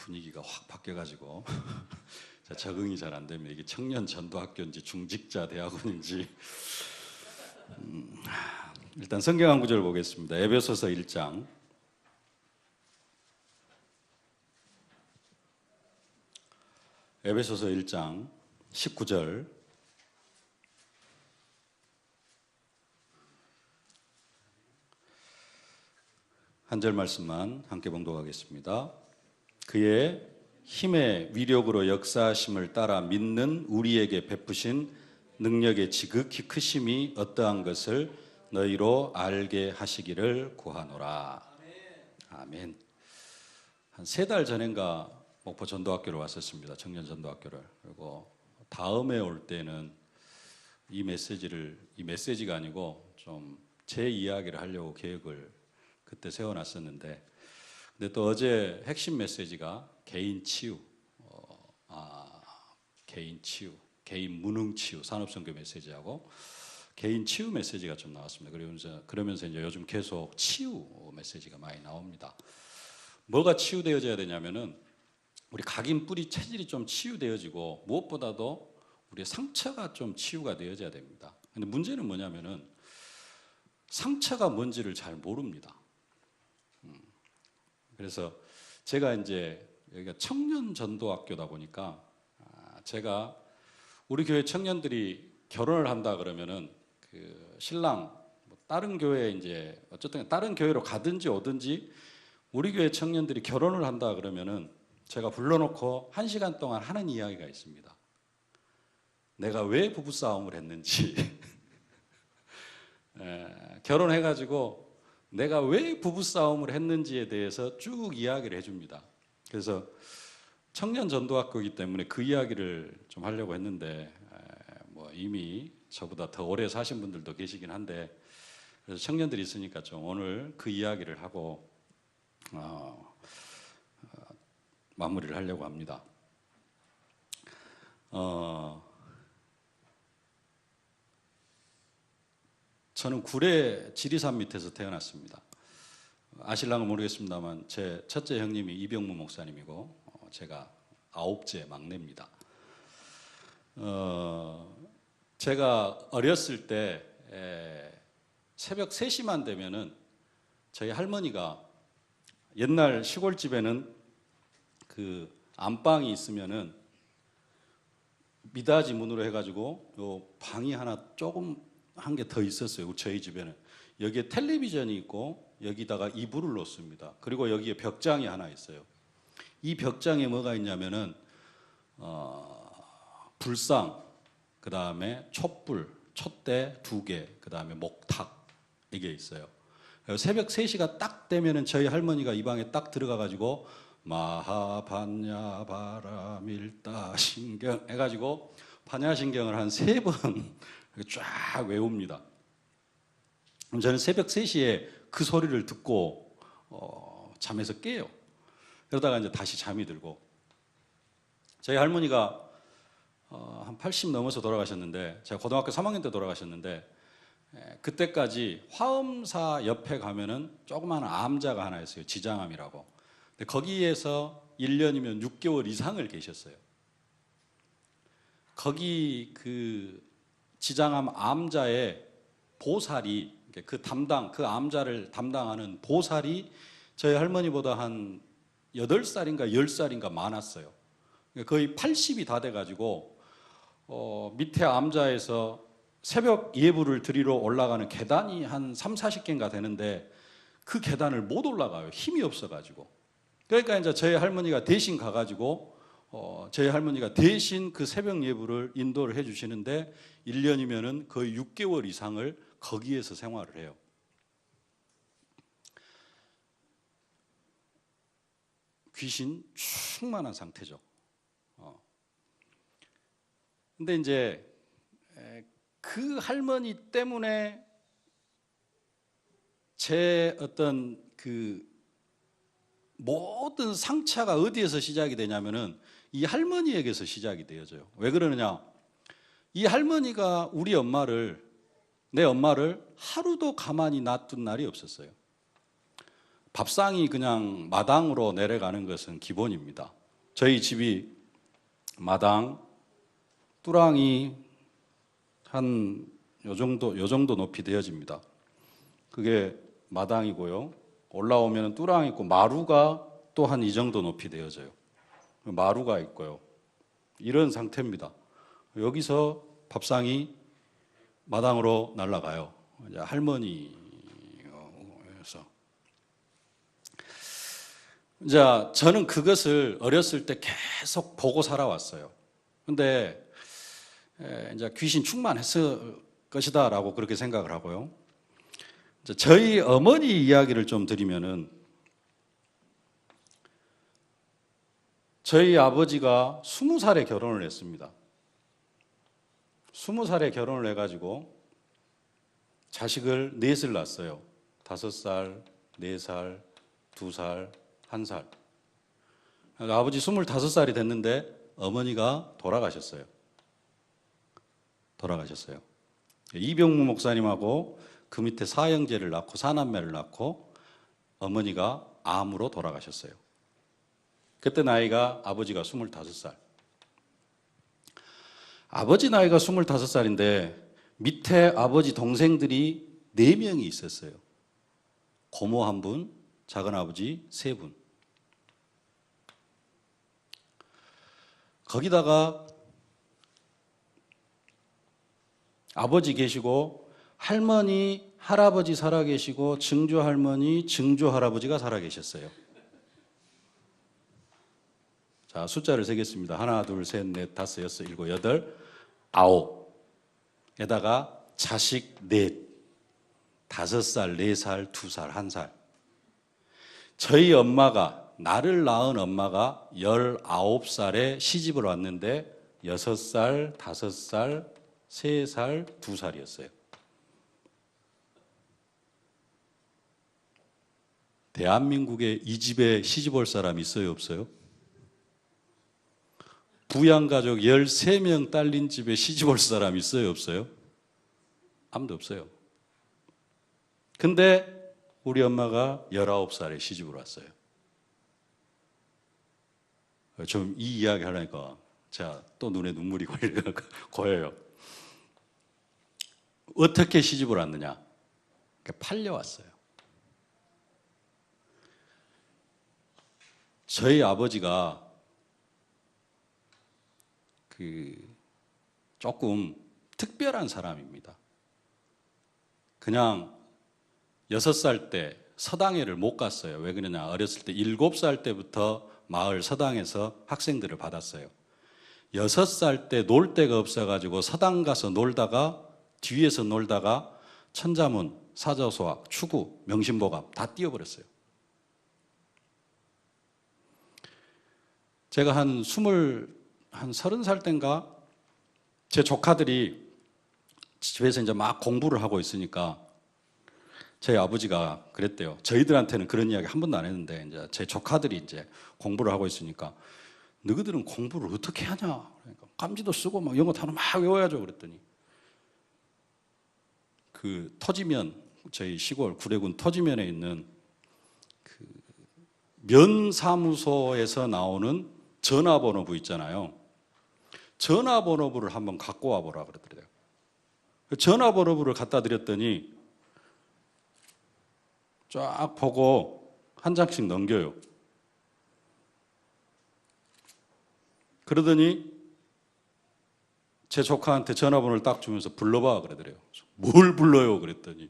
분위기가 확 바뀌어가지고 적응이 잘 안 됩니다. 이게 청년 전도학교인지 중직자 대학원인지. 일단 성경 한 구절 보겠습니다. 에베소서 1장. 에베소서 1장 19절. 한 절 말씀만 함께 봉독하겠습니다. 그의 힘의 위력으로 역사하심을 따라 믿는 우리에게 베푸신 능력의 지극히 크심이 어떠한 것을 너희로 알게 하시기를 구하노라. 아멘. 한 3달 전인가 목포 전도학교를 왔었습니다. 청년 전도학교를. 그리고 다음에 올 때는 이 메시지가 아니고 좀 제 이야기를 하려고 계획을 그때 세워놨었는데, 근데 또 어제 핵심 메시지가 개인 치유, 개인 무능 치유, 산업선교 메시지하고 개인 치유 메시지가 좀 나왔습니다. 그러면서 이제 요즘 계속 치유 메시지가 많이 나옵니다. 뭐가 치유되어져야 되냐면은 우리 각인 뿌리 체질이 좀 치유되어지고 무엇보다도 우리의 상처가 좀 치유가 되어져야 됩니다. 근데 문제는 뭐냐면은 상처가 뭔지를 잘 모릅니다. 그래서 제가 이제 여기가 청년 전도학교다 보니까 제가 우리 교회 청년들이 결혼을 한다 그러면은 그 신랑 다른 교회에 이제 어쨌든 다른 교회로 가든지 오든지 우리 교회 청년들이 결혼을 한다 그러면은 제가 불러놓고 1시간 동안 하는 이야기가 있습니다. 내가 왜 부부싸움을 했는지 결혼해가지고 내가 왜 부부싸움을 했는지에 대해서 쭉 이야기를 해줍니다. 그래서 청년 전도학교이기 때문에 그 이야기를 좀 하려고 했는데 뭐 이미 저보다 더 오래 사신 분들도 계시긴 한데, 그래서 청년들이 있으니까 좀 오늘 그 이야기를 하고 마무리를 하려고 합니다. 저는 구례 지리산 밑에서 태어났습니다. 아실랑은 모르겠습니다만 제 첫째 형님이 이병무 목사님이고 제가 9째 막내입니다. 제가 어렸을 때 새벽 3시만 되면은 저희 할머니가, 옛날 시골집에는 그 안방이 있으면은 미닫이 문으로 해가지고 요 방이 하나 조금 한 개 더 있었어요. 저희 집에는 여기에 텔레비전이 있고 여기다가 이불을 놓습니다. 그리고 여기에 벽장이 하나 있어요. 이 벽장에 뭐가 있냐면은 불상, 그 다음에 촛불, 촛대 2개, 그 다음에 목탁, 이게 있어요. 새벽 3시가 딱 되면은 저희 할머니가 이 방에 딱 들어가가지고 마하반야 바라밀다 신경 해가지고 반야신경을 한 3번 쫙 외웁니다. 저는 새벽 3시에 그 소리를 듣고 잠에서 깨요. 그러다가 이제 다시 잠이 들고, 저희 할머니가 한 80 넘어서 돌아가셨는데, 제가 고등학교 3학년 때 돌아가셨는데, 그때까지 화엄사 옆에 가면은 조그마한 암자가 하나 있어요. 지장암이라고. 근데 거기에서 1년이면 6개월 이상을 계셨어요. 거기 그 지장암 암자의 보살이, 그 암자를 담당하는 보살이 저희 할머니보다 한 8살인가 10살인가 많았어요. 거의 80이 다 돼가지고 밑에 암자에서 새벽 예불을 드리러 올라가는 계단이 한 30-40개인가 되는데 그 계단을 못 올라가요. 힘이 없어가지고. 그러니까 이제 저희 할머니가 대신 가가지고 저희 할머니가 대신 그 새벽 예불을 인도를 해주시는데 1년이면은 거의 6개월 이상을 거기에서 생활을 해요. 귀신 충만한 상태죠. 근데 이제 그 할머니 때문에 제 어떤 그 모든 상처가 어디에서 시작이 되냐면은 이 할머니에게서 시작이 되어져요. 왜 그러느냐? 이 할머니가 내 엄마를 하루도 가만히 놔둔 날이 없었어요. 밥상이 그냥 마당으로 내려가는 것은 기본입니다. 저희 집이 마당 뚜랑이 한 요 정도 높이 되어집니다. 그게 마당이고요. 올라오면 뚜랑이 있고 마루가 또 한 이 정도 높이 되어져요. 마루가 있고요. 이런 상태입니다. 여기서 밥상이 마당으로 날아가요. 이제 할머니에서. 이제 저는 그것을 어렸을 때 계속 보고 살아왔어요. 근데 이제 귀신 충만했을 것이다라고 그렇게 생각을 하고요. 저희 어머니 이야기를 좀 드리면은, 저희 아버지가 20살에 결혼을 했습니다. 20살에 결혼을 해가지고 자식을 넷을 낳았어요. 5살, 4살, 2살, 1살. 아버지 25살이 됐는데 어머니가 돌아가셨어요. 이병무 목사님하고 그 밑에 사형제를 낳고 사남매를 낳고 어머니가 암으로 돌아가셨어요. 그때 나이가 아버지가 25살. 아버지 나이가 25살인데 밑에 아버지 동생들이 4명이 있었어요. 고모 1분, 작은아버지 3분. 거기다가 아버지 계시고 할머니, 할아버지 살아계시고 증조할머니, 증조할아버지가 살아계셨어요. 자, 숫자를 세겠습니다. 1, 2, 3, 4, 5, 6, 7, 8, 9. 에다가 자식 4, 5살, 4살, 2살, 1살. 저희 엄마가, 나를 낳은 엄마가 19살에 시집을 왔는데 6살, 5살, 3살, 2살이었어요. 대한민국에 이 집에 시집 올 사람 있어요, 없어요? 부양가족 13명 딸린 집에 시집 올 사람 있어요, 없어요? 아무도 없어요. 근데 우리 엄마가 19살에 시집을 왔어요. 좀 이 이야기 하려니까 제가 또 눈에 눈물이 고여요. 어떻게 시집을 왔느냐? 팔려왔어요. 저희 아버지가 조금 특별한 사람입니다. 그냥 6살 때 서당회를 못 갔어요. 왜 그러냐? 어렸을 때 7살 때부터 마을 서당에서 학생들을 받았어요. 6살 때 놀 데가 없어가지고 서당 가서 놀다가 뒤에서 놀다가 천자문, 사자소학, 추구, 명심보감 다 띄워버렸어요. 제가 한 30살 땐가 제 조카들이 집에서 이제 막 공부를 하고 있으니까 저희 아버지가 그랬대요. 저희들한테는 그런 이야기 한 번도 안 했는데 이제 제 조카들이 이제 공부를 하고 있으니까 너희들은 공부를 어떻게 하냐? 그러니까 깜지도 쓰고 막 영어 단어 막 외워야죠. 그랬더니 그 터지면 저희 시골 구례군 터지면에 있는 그 면사무소에서 나오는 전화번호부 있잖아요. 전화번호부를 한번 갖고 와보라 그러더래요. 전화번호부를 갖다 드렸더니 쫙 보고 한 장씩 넘겨요. 그러더니 제 조카한테 전화번호를 딱 주면서 불러봐 그러더래요. 뭘 불러요? 그랬더니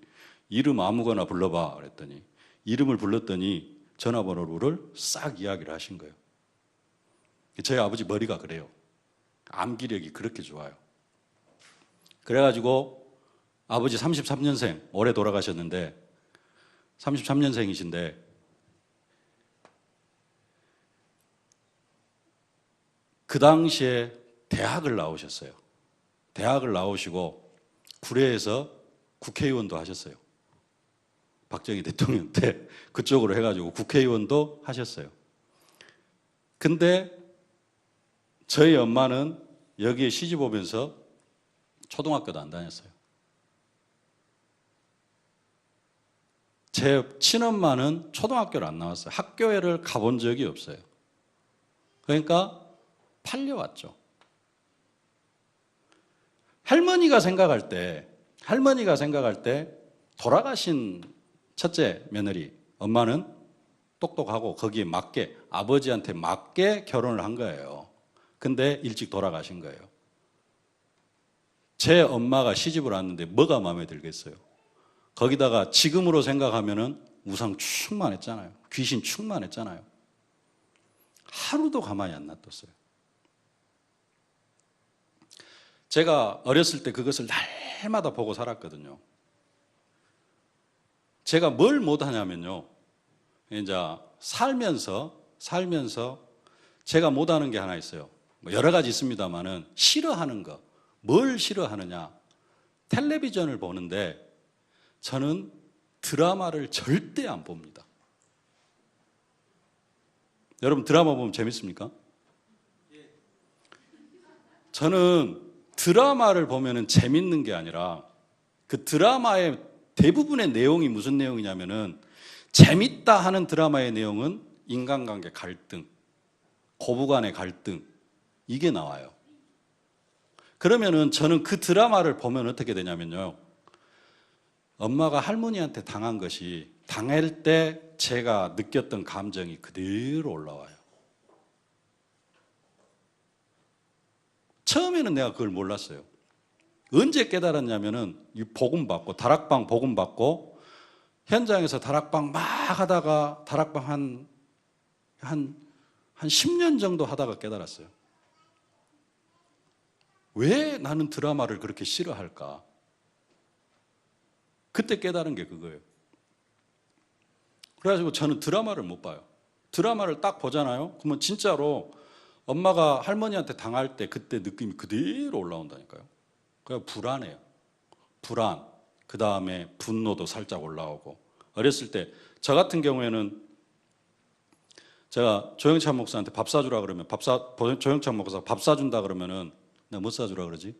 이름 아무거나 불러봐 그랬더니 이름을 불렀더니 전화번호를 싹 이야기를 하신 거예요. 저희 아버지 머리가 그래요. 암기력이 그렇게 좋아요. 그래가지고 아버지 33년생, 올해 돌아가셨는데 33년생이신데 그 당시에 대학을 나오셨어요. 대학을 나오시고 구례에서 국회의원도 하셨어요. 박정희 대통령 때 그쪽으로 해가지고 국회의원도 하셨어요. 근데 저희 엄마는 여기에 시집 오면서 초등학교도 안 다녔어요. 제 친엄마는 초등학교를 안 나왔어요. 학교를 가본 적이 없어요. 그러니까 팔려왔죠. 할머니가 생각할 때 돌아가신 첫째 며느리, 엄마는 똑똑하고 거기에 맞게, 아버지한테 맞게 결혼을 한 거예요. 근데 일찍 돌아가신 거예요. 제 엄마가 시집을 왔는데 뭐가 마음에 들겠어요? 거기다가 지금으로 생각하면은 우상 충만했잖아요. 귀신 충만했잖아요. 하루도 가만히 안 놔뒀어요. 제가 어렸을 때 그것을 날마다 보고 살았거든요. 제가 뭘 못하냐면요. 이제 살면서 제가 못하는 게 하나 있어요. 뭐 여러 가지 있습니다만은 싫어하는 거. 뭘 싫어하느냐. 텔레비전을 보는데 저는 드라마를 절대 안 봅니다. 여러분 드라마 보면 재밌습니까? 저는 드라마를 보면은 재밌는 게 아니라 그 드라마의 대부분의 내용이 무슨 내용이냐면은 재밌다 하는 드라마의 내용은 인간관계 갈등, 고부간의 갈등 이게 나와요. 그러면은 저는 그 드라마를 보면 어떻게 되냐면요. 엄마가 할머니한테 당한 것이 당할 때 제가 느꼈던 감정이 그대로 올라와요. 처음에는 내가 그걸 몰랐어요. 언제 깨달았냐면은 이 복음 받고 다락방 복음 받고 현장에서 다락방 막 하다가 다락방 한 10년 정도 하다가 깨달았어요. 왜 나는 드라마를 그렇게 싫어할까? 그때 깨달은 게 그거예요. 그래가지고 저는 드라마를 못 봐요. 드라마를 딱 보잖아요. 그러면 진짜로 엄마가 할머니한테 당할 때 그때 느낌이 그대로 올라온다니까요. 그래서 불안해요. 불안. 그 다음에 분노도 살짝 올라오고. 어렸을 때 저 같은 경우에는 제가 조영찬 목사한테 밥 사주라 그러면 조영찬 목사 밥 사준다 그러면은 내가 뭐 사주라 그러지?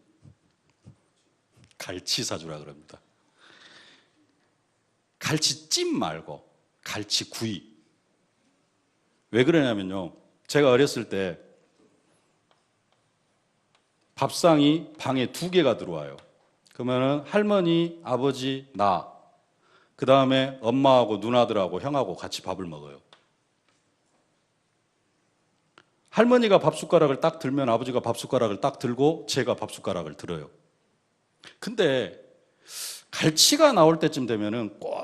갈치 사주라 그럽니다. 갈치찜 말고 갈치구이. 왜 그러냐면요. 제가 어렸을 때 밥상이 방에 2개가 들어와요. 그러면은 할머니, 아버지, 나, 그 다음에 엄마하고 누나들하고 형하고 같이 밥을 먹어요. 할머니가 밥숟가락을 딱 들면 아버지가 밥숟가락을 딱 들고 제가 밥숟가락을 들어요. 근데 갈치가 나올 때쯤 되면은 꼭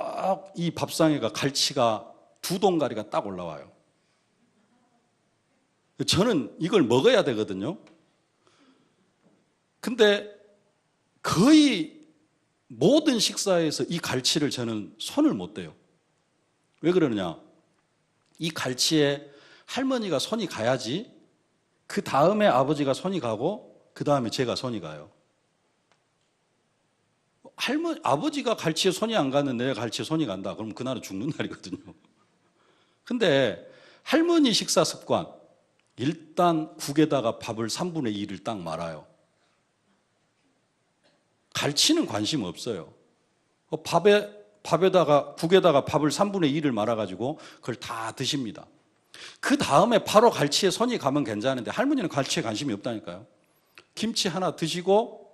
이 밥상에가 갈치가 2동가리가 딱 올라와요. 저는 이걸 먹어야 되거든요. 근데 거의 모든 식사에서 이 갈치를 저는 손을 못 대요. 왜 그러느냐? 이 갈치에 할머니가 손이 가야지 그 다음에 아버지가 손이 가고 그 다음에 제가 손이 가요. 아버지가 갈치에 손이 안 가는데 내가 갈치에 손이 간다. 그럼 그날은 죽는 날이거든요. 근데 할머니 식사 습관, 일단 국에다가 밥을 3분의 2를 딱 말아요. 갈치는 관심 없어요. 국에다가 밥을 3분의 2를 말아가지고 그걸 다 드십니다. 그 다음에 바로 갈치에 손이 가면 괜찮은데 할머니는 갈치에 관심이 없다니까요. 김치 하나 드시고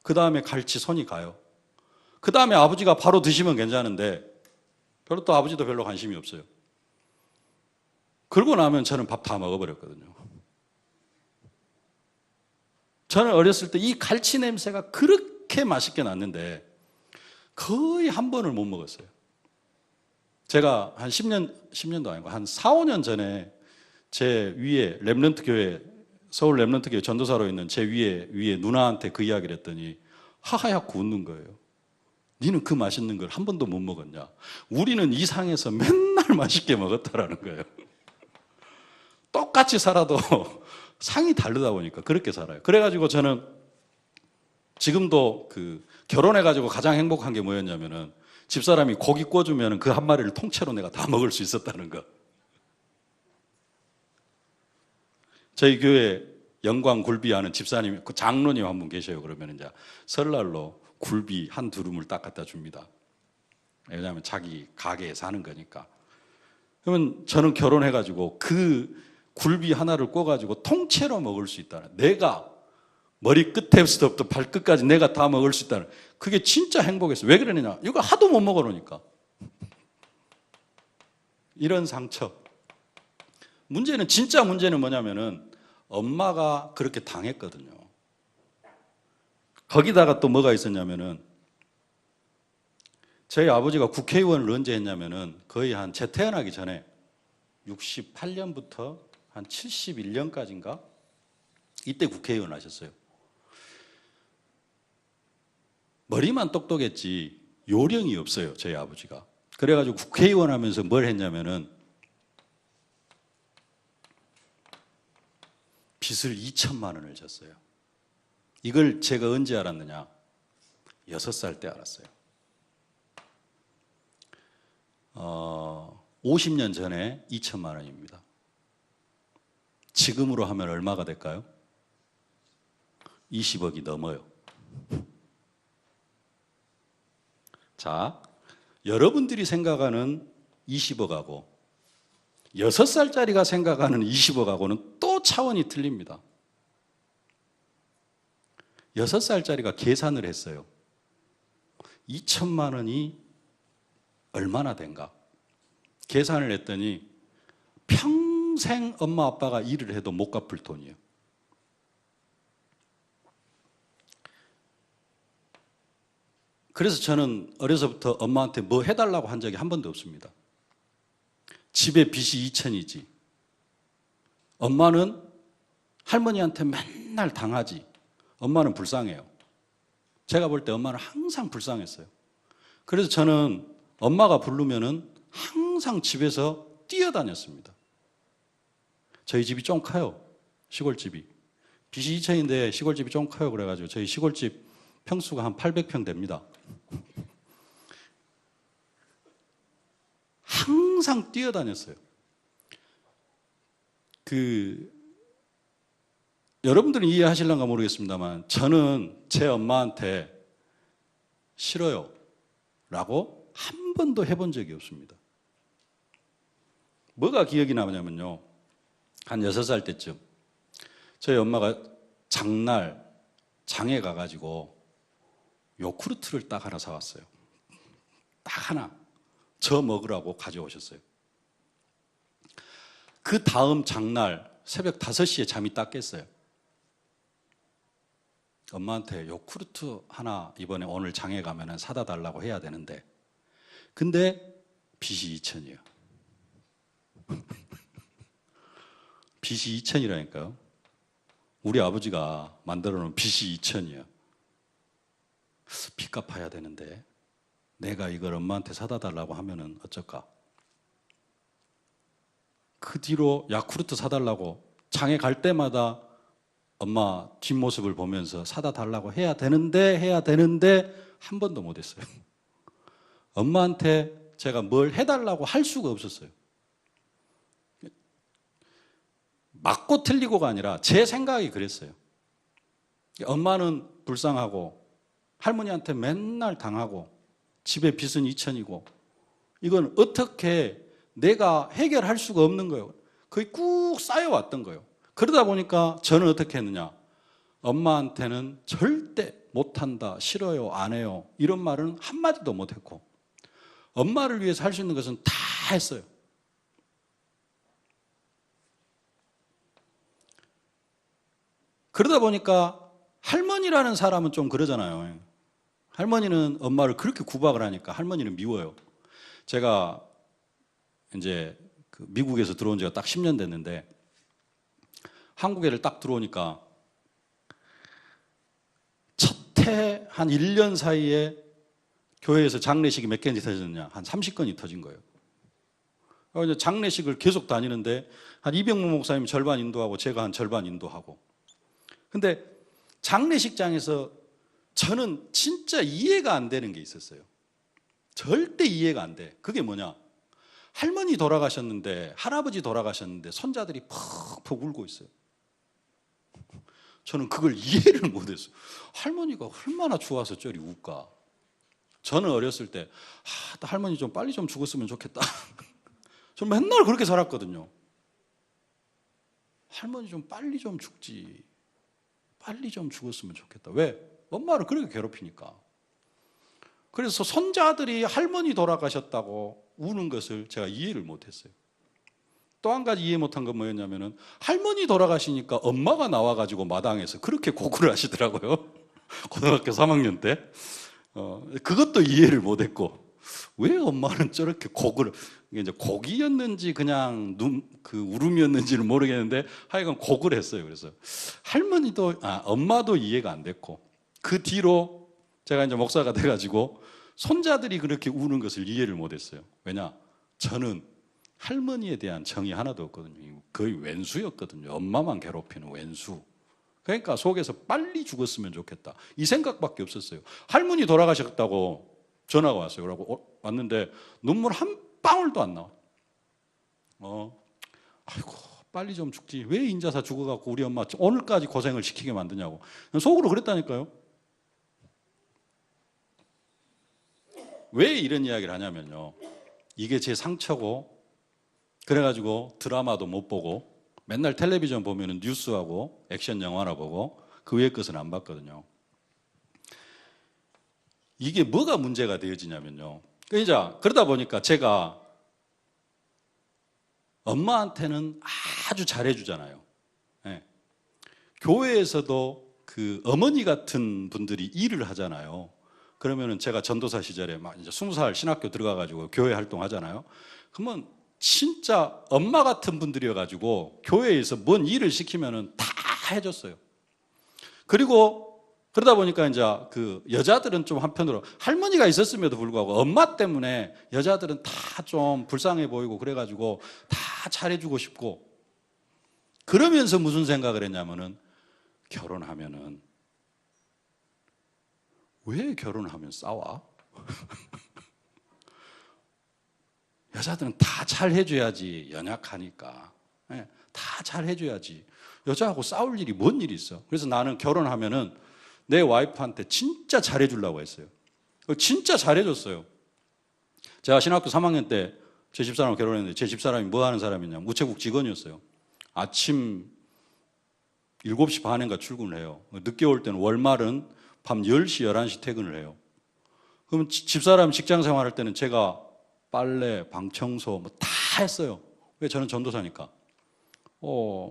그 다음에 갈치 손이 가요. 그 다음에 아버지가 바로 드시면 괜찮은데 또 아버지도 별로 관심이 없어요. 그러고 나면 저는 밥 다 먹어버렸거든요. 저는 어렸을 때 이 갈치 냄새가 그렇게 맛있게 났는데 거의 한 번을 못 먹었어요. 제가 한 10년도 아니고 한 4, 5년 전에 제 위에 렘넌트 교회, 서울 렘넌트 교회 전도사로 있는 제 위에 누나한테 그 이야기를 했더니 하하얗고 웃는 거예요. 니는 그 맛있는 걸 한 번도 못 먹었냐? 우리는 이 상에서 맨날 맛있게 먹었다라는 거예요. 똑같이 살아도 상이 다르다 보니까 그렇게 살아요. 그래가지고 저는 지금도 결혼해가지고 가장 행복한 게 뭐였냐면은 집사람이 고기 구워주면 그 한 마리를 통째로 내가 다 먹을 수 있었다는 거. 저희 교회 영광 굴비 하는 집사님, 그 장로님 한 분 계셔요. 그러면 이제 설날로 굴비 한 두름을 딱 갖다 줍니다. 왜냐하면 자기 가게에 사는 거니까. 그러면 저는 결혼해가지고 그 굴비 하나를 꿔가지고 통째로 먹을 수 있다는, 내가 머리 끝에서부터 발끝까지 내가 다 먹을 수 있다는, 그게 진짜 행복했어요. 왜 그러느냐? 이거 하도 못 먹어놓으니까. 이런 상처. 진짜 문제는 뭐냐면은 엄마가 그렇게 당했거든요. 거기다가 또 뭐가 있었냐면은 저희 아버지가 국회의원을 언제 했냐면은 거의 제 태어나기 전에 68년부터 한 71년까지인가? 이때 국회의원 하셨어요. 머리만 똑똑했지 요령이 없어요, 저희 아버지가. 그래가지고 국회의원 하면서 뭘 했냐면은 빚을 2천만 원을 졌어요. 이걸 제가 언제 알았느냐? 6살 때 알았어요. 50년 전에 2천만 원입니다. 지금으로 하면 얼마가 될까요? 20억이 넘어요. 자, 여러분들이 생각하는 20억하고 6살짜리가 생각하는 20억하고는 또 차원이 틀립니다. 6살짜리가 계산을 했어요. 2천만 원이 얼마나 된가? 계산을 했더니 평생 엄마 아빠가 일을 해도 못 갚을 돈이에요. 그래서 저는 어려서부터 엄마한테 뭐 해달라고 한 적이 한 번도 없습니다. 집에 빚이 2천이지. 엄마는 할머니한테 맨날 당하지. 엄마는 불쌍해요. 제가 볼 때 엄마는 항상 불쌍했어요. 그래서 저는 엄마가 부르면은 항상 집에서 뛰어다녔습니다. 저희 집이 좀 커요. 시골집이. 빚이 2천인데 시골집이 좀 커요. 그래가지고 저희 시골집 평수가 한 800평 됩니다. 항상 뛰어다녔어요. 여러분들은 이해하실런가 모르겠습니다만 저는 제 엄마한테 싫어요 라고 한 번도 해본 적이 없습니다. 뭐가 기억이 나냐면요, 한 6살 때쯤 저희 엄마가 장에 가가지고 요구르트를 딱 하나 사왔어요. 딱 하나 저 먹으라고 가져오셨어요. 그 다음 장날 새벽 5시에 잠이 딱 깼어요. 엄마한테 요구르트 하나 이번에 오늘 장에 가면 사다 달라고 해야 되는데, 근데 빚이 2천이에요. 빚이 2천이라니까요. 우리 아버지가 만들어 놓은 빚이 2천이에요. 빚 갚아야 되는데 내가 이걸 엄마한테 사다 달라고 하면은 어쩔까? 그 뒤로 야쿠르트 사달라고 장에 갈 때마다 엄마 뒷모습을 보면서 사다 달라고 해야 되는데 한 번도 못 했어요. 엄마한테 제가 뭘 해달라고 할 수가 없었어요. 맞고 틀리고가 아니라 제 생각이 그랬어요. 엄마는 불쌍하고 할머니한테 맨날 당하고 집에 빚은 2천이고 이건 어떻게 내가 해결할 수가 없는 거예요. 거의 꾹 쌓여왔던 거예요. 그러다 보니까 저는 어떻게 했느냐, 엄마한테는 절대 못한다, 싫어요, 안 해요 이런 말은 한마디도 못했고 엄마를 위해서 할 수 있는 것은 다 했어요. 그러다 보니까 할머니라는 사람은 좀 그러잖아요. 할머니는 엄마를 그렇게 구박을 하니까 할머니는 미워요. 제가 이제 미국에서 들어온 지가 딱 10년 됐는데 한국에를 딱 들어오니까 첫 해 한 1년 사이에 교회에서 장례식이 몇 건이 터졌느냐, 한 30건이 터진 거예요. 그래서 장례식을 계속 다니는데 한 이병무 목사님 절반 인도하고 제가 한 절반 인도하고. 근데 장례식장에서 저는 진짜 이해가 안 되는 게 있었어요. 절대 이해가 안 돼. 그게 뭐냐, 할머니 돌아가셨는데, 할아버지 돌아가셨는데 손자들이 퍽퍽 울고 있어요. 저는 그걸 이해를 못했어요. 할머니가 얼마나 좋아서 저리 울까. 저는 어렸을 때 할머니 좀 빨리 좀 죽었으면 좋겠다. 저는 맨날 그렇게 살았거든요. 할머니 좀 빨리 좀 죽지. 빨리 좀 죽었으면 좋겠다. 왜? 엄마를 그렇게 괴롭히니까. 그래서 손자들이 할머니 돌아가셨다고 우는 것을 제가 이해를 못했어요. 또 한 가지 이해 못한 건 뭐였냐면은 할머니 돌아가시니까 엄마가 나와가지고 마당에서 그렇게 고구를 하시더라고요. 고등학교 3학년 때. 그것도 이해를 못했고 왜 엄마는 저렇게 고구를, 이게 이제 고기였는지 그냥 그 울음이었는지는 모르겠는데 하여간 고구를 했어요. 그래서 엄마도 이해가 안 됐고 그 뒤로 제가 이제 목사가 돼가지고 손자들이 그렇게 우는 것을 이해를 못했어요. 왜냐? 저는 할머니에 대한 정이 하나도 없거든요. 거의 왼수였거든요. 엄마만 괴롭히는 왼수. 그러니까 속에서 빨리 죽었으면 좋겠다. 이 생각밖에 없었어요. 할머니 돌아가셨다고 전화가 왔어요. 그러고 왔는데 눈물 한 방울도 안 나와. 아이고 빨리 좀 죽지. 왜 인자사 죽어갖고 우리 엄마 오늘까지 고생을 시키게 만드냐고. 속으로 그랬다니까요. 왜 이런 이야기를 하냐면요. 이게 제 상처고 그래가지고 드라마도 못 보고 맨날 텔레비전 보면은 뉴스하고 액션 영화나 보고 그 외의 것은 안 봤거든요. 이게 뭐가 문제가 되어지냐면요. 그러다 보니까 제가 엄마한테는 아주 잘해주잖아요. 네. 교회에서도 그 어머니 같은 분들이 일을 하잖아요. 그러면은 제가 전도사 시절에 막 이제 20살 신학교 들어가가지고 교회 활동하잖아요. 그러면 진짜 엄마 같은 분들이어가지고 교회에서 뭔 일을 시키면은 다 해줬어요. 그리고 그러다 보니까 이제 그 여자들은 좀 한편으로 할머니가 있었음에도 불구하고 엄마 때문에 여자들은 다 좀 불쌍해 보이고 그래가지고 다 잘해주고 싶고 그러면서 무슨 생각을 했냐면은 결혼하면은 왜 결혼하면 싸워? 여자들은 다 잘해줘야지 연약하니까 다 잘해줘야지 여자하고 싸울 일이 뭔 일이 있어. 그래서 나는 결혼하면은 내 와이프한테 진짜 잘해주려고 했어요. 진짜 잘해줬어요. 제가 신학교 3학년 때 제 집사람하고 결혼했는데 제 집사람이 뭐 하는 사람이냐면 우체국 직원이었어요. 아침 7시 반인가 출근을 해요. 늦게 올 때는 월말은 밤 10시, 11시 퇴근을 해요. 그럼 집사람 직장 생활할 때는 제가 빨래, 방 청소 뭐 다 했어요. 왜? 저는 전도사니까.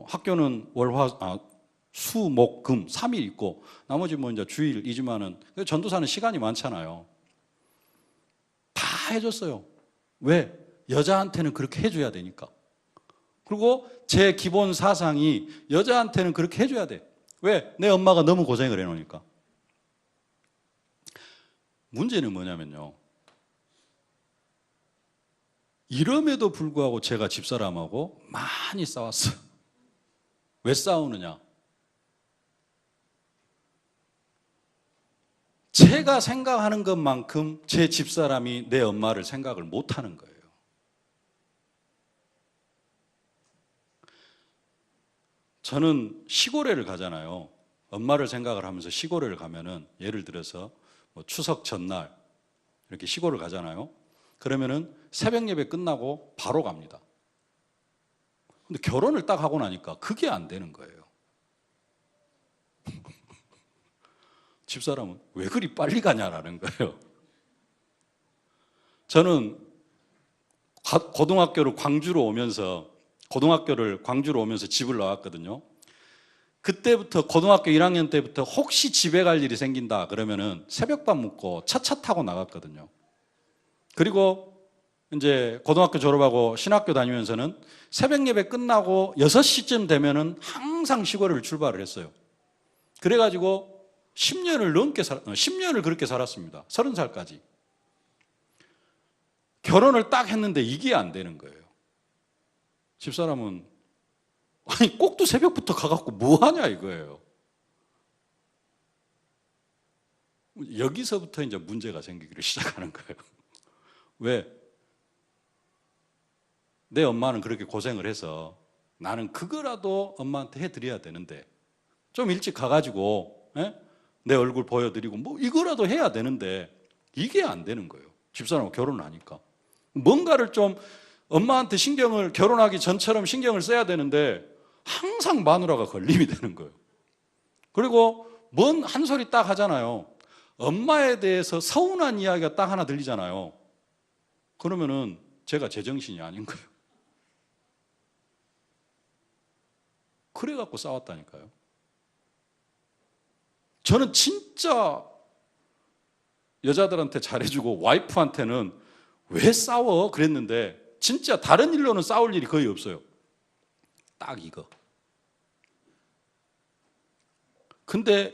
학교는 수, 목, 금 3일 있고 나머지 뭐 이제 주일 이지만은 전도사는 시간이 많잖아요. 다 해줬어요. 왜? 여자한테는 그렇게 해줘야 되니까. 그리고 제 기본 사상이 여자한테는 그렇게 해줘야 돼. 왜? 내 엄마가 너무 고생을 해놓으니까. 문제는 뭐냐면요. 이럼에도 불구하고 제가 집사람하고 많이 싸웠어요. 왜 싸우느냐? 제가 생각하는 것만큼 제 집사람이 내 엄마를 생각을 못하는 거예요. 저는 시골에를 가잖아요. 엄마를 생각을 하면서 시골에를 가면은 예를 들어서 뭐 추석 전날 이렇게 시골을 가잖아요. 그러면은 새벽 예배 끝나고 바로 갑니다. 근데 결혼을 딱 하고 나니까 그게 안 되는 거예요. 집사람은 왜 그리 빨리 가냐라는 거예요. 저는 고등학교를 광주로 오면서 집을 나왔거든요. 그때부터 고등학교 1학년 때부터 혹시 집에 갈 일이 생긴다 그러면은 새벽밥 먹고 차차 타고 나갔거든요. 그리고 이제 고등학교 졸업하고 신학교 다니면서는 새벽 예배 끝나고 6시쯤 되면은 항상 시골을 출발을 했어요. 그래가지고 10년을 그렇게 살았습니다. 30살까지. 결혼을 딱 했는데 이게 안 되는 거예요. 집사람은 아니 꼭두 새벽부터 가갖고 뭐 하냐 이거예요. 여기서부터 이제 문제가 생기기를 시작하는 거예요. 왜? 내 엄마는 그렇게 고생을 해서 나는 그거라도 엄마한테 해드려야 되는데 좀 일찍 가가지고 내 얼굴 보여드리고 뭐 이거라도 해야 되는데 이게 안 되는 거예요. 집사람하고 결혼을 하니까. 뭔가를 좀 엄마한테 결혼하기 전처럼 신경을 써야 되는데 항상 마누라가 걸림이 되는 거예요. 그리고 뭔 한 소리 딱 하잖아요. 엄마에 대해서 서운한 이야기가 딱 하나 들리잖아요. 그러면은 제가 제정신이 아닌 거예요. 그래갖고 싸웠다니까요. 저는 진짜 여자들한테 잘해주고 와이프한테는 왜 싸워? 그랬는데 진짜 다른 일로는 싸울 일이 거의 없어요. 딱 이거. 근데